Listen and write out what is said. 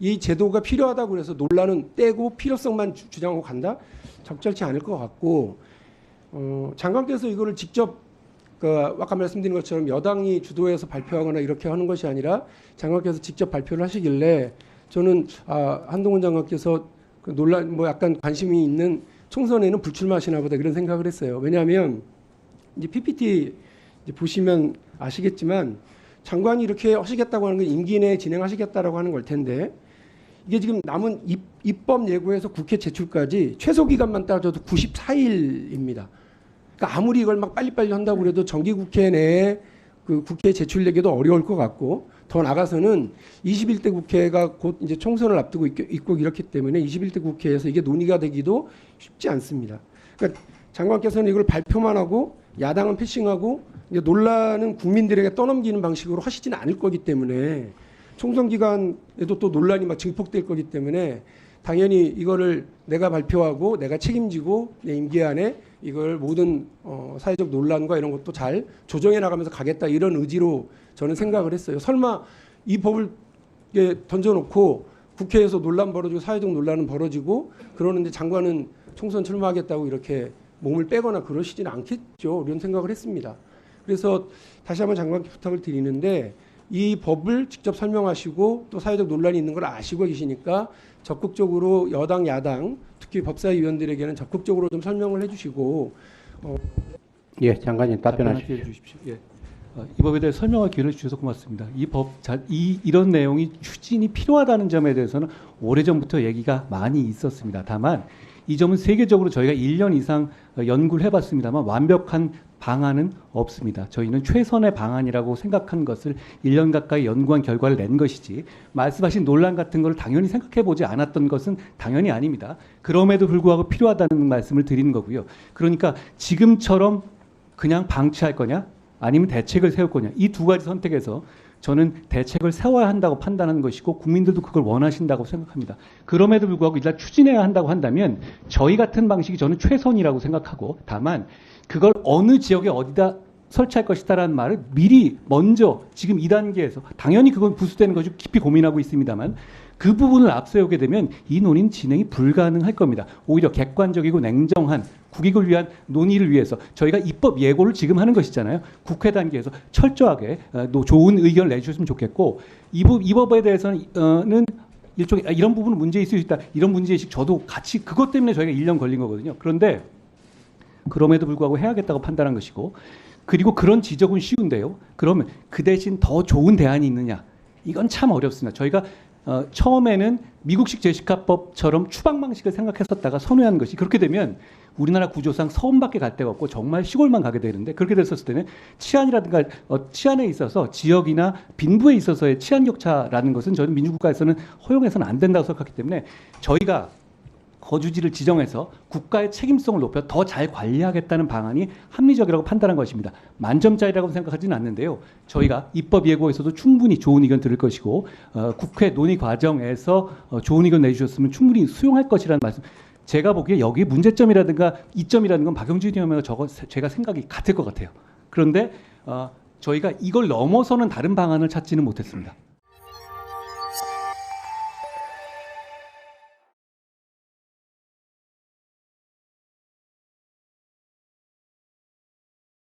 이 제도가 필요하다고 해서 논란은 떼고 필요성만 주장하고 간다? 적절치 않을 것 같고, 장관께서 이거를 직접 아까 말씀드린 것처럼 여당이 주도해서 발표하거나 이렇게 하는 것이 아니라 장관께서 직접 발표를 하시길래 저는 한동훈 장관께서 그 논란 약간 관심이 있는 총선에는 불출마하시나 보다 이런 생각을 했어요. 왜냐하면 이제 PPT 이제 보시면 아시겠지만 장관이 이렇게 하시겠다고 하는 건 임기 내에 진행하시겠다라고 하는 걸 텐데 이게 지금 남은 입법 예고에서 국회 제출까지 최소 기간만 따져도 94일입니다. 그러니까 아무리 이걸 막 빨리빨리 한다고 그래도 정기국회 내에 그 국회에 제출되기도 어려울 것 같고 더 나가서는 21대 국회가 곧 이제 총선을 앞두고 있고 이렇기 때문에 21대 국회에서 이게 논의가 되기도 쉽지 않습니다. 그러니까 장관께서는 이걸 발표만 하고 야당은 패싱하고 이제 논란은 국민들에게 떠넘기는 방식으로 하시지는 않을 거기 때문에 총선 기간에도 또 논란이 막 증폭될 거기 때문에 당연히 이거를 내가 발표하고 내가 책임지고 내 임기 안에 이걸 모든 사회적 논란과 이런 것도 잘 조정해 나가면서 가겠다 이런 의지로 저는 생각을 했어요. 설마 이 법을 던져놓고 국회에서 논란 벌어지고 사회적 논란은 벌어지고 그러는데 장관은 총선 출마하겠다고 이렇게 몸을 빼거나 그러시지는 않겠죠. 이런 생각을 했습니다. 그래서 다시 한번 장관께 부탁을 드리는데 이 법을 직접 설명하시고 또 사회적 논란이 있는 걸 아시고 계시니까 적극적으로 여당 야당 특히 법사위원들에게는 적극적으로 좀 설명을 해주시고 예, 장관님 답변하십시오. 예. 이 법에 대해 설명할 기회를 주셔서 고맙습니다. 이런 내용이 추진이 필요하다는 점에 대해서는 오래전부터 얘기가 많이 있었습니다. 다만 이 점은 세계적으로 저희가 1년 이상 연구를 해봤습니다만 완벽한 방안은 없습니다. 저희는 최선의 방안이라고 생각한 것을 1년 가까이 연구한 결과를 낸 것이지 말씀하신 논란 같은 걸 당연히 생각해보지 않았던 것은 당연히 아닙니다. 그럼에도 불구하고 필요하다는 말씀을 드리는 거고요. 그러니까 지금처럼 그냥 방치할 거냐 아니면 대책을 세울 거냐 이 두 가지 선택에서 저는 대책을 세워야 한다고 판단하는 것이고 국민들도 그걸 원하신다고 생각합니다. 그럼에도 불구하고 일단 추진해야 한다고 한다면 저희 같은 방식이 저는 최선이라고 생각하고 다만 그걸 어느 지역에 어디다 설치할 것이다라는 말을 미리 먼저 지금 2단계에서 당연히 그건 부수되는 것이 깊이 고민하고 있습니다만 그 부분을 앞세우게 되면 이 논의는 진행이 불가능할 겁니다. 오히려 객관적이고 냉정한 국익을 위한 논의를 위해서 저희가 입법 예고를 지금 하는 것이잖아요. 국회 단계에서 철저하게 좋은 의견을 내주셨으면 좋겠고 이 법에 대해서는 일종의 이런 부분은 문제 있을 수 있다. 이런 문제의식 저도 같이 그것 때문에 저희가 1년 걸린 거거든요. 그런데 그럼에도 불구하고 해야겠다고 판단한 것이고 그리고 그런 지적은 쉬운데요. 그러면 그 대신 더 좋은 대안이 있느냐. 이건 참 어렵습니다. 저희가 처음에는 미국식 제시카법처럼 추방 방식을 생각했었다가 선회한 것이 그렇게 되면 우리나라 구조상 서울밖에 갈 데가 없고 정말 시골만 가게 되는데 그렇게 됐었을 때는 치안이라든가 치안에 있어서 지역이나 빈부에 있어서의 치안 격차라는 것은 저는 민주국가에서는 허용해서는 안 된다고 생각하기 때문에 저희가 거주지를 지정해서 국가의 책임성을 높여 더 잘 관리하겠다는 방안이 합리적이라고 판단한 것입니다. 만점짜리라고 생각하지는 않는데요. 저희가 입법 예고에서도 충분히 좋은 의견 들을 것이고 국회 논의 과정에서 좋은 의견 내주셨으면 충분히 수용할 것이라는 말씀. 제가 보기에 여기 문제점이라든가 이점이라는 건 박영준 의원과 제가 생각이 같을 것 같아요. 그런데 저희가 이걸 넘어서는 다른 방안을 찾지는 못했습니다.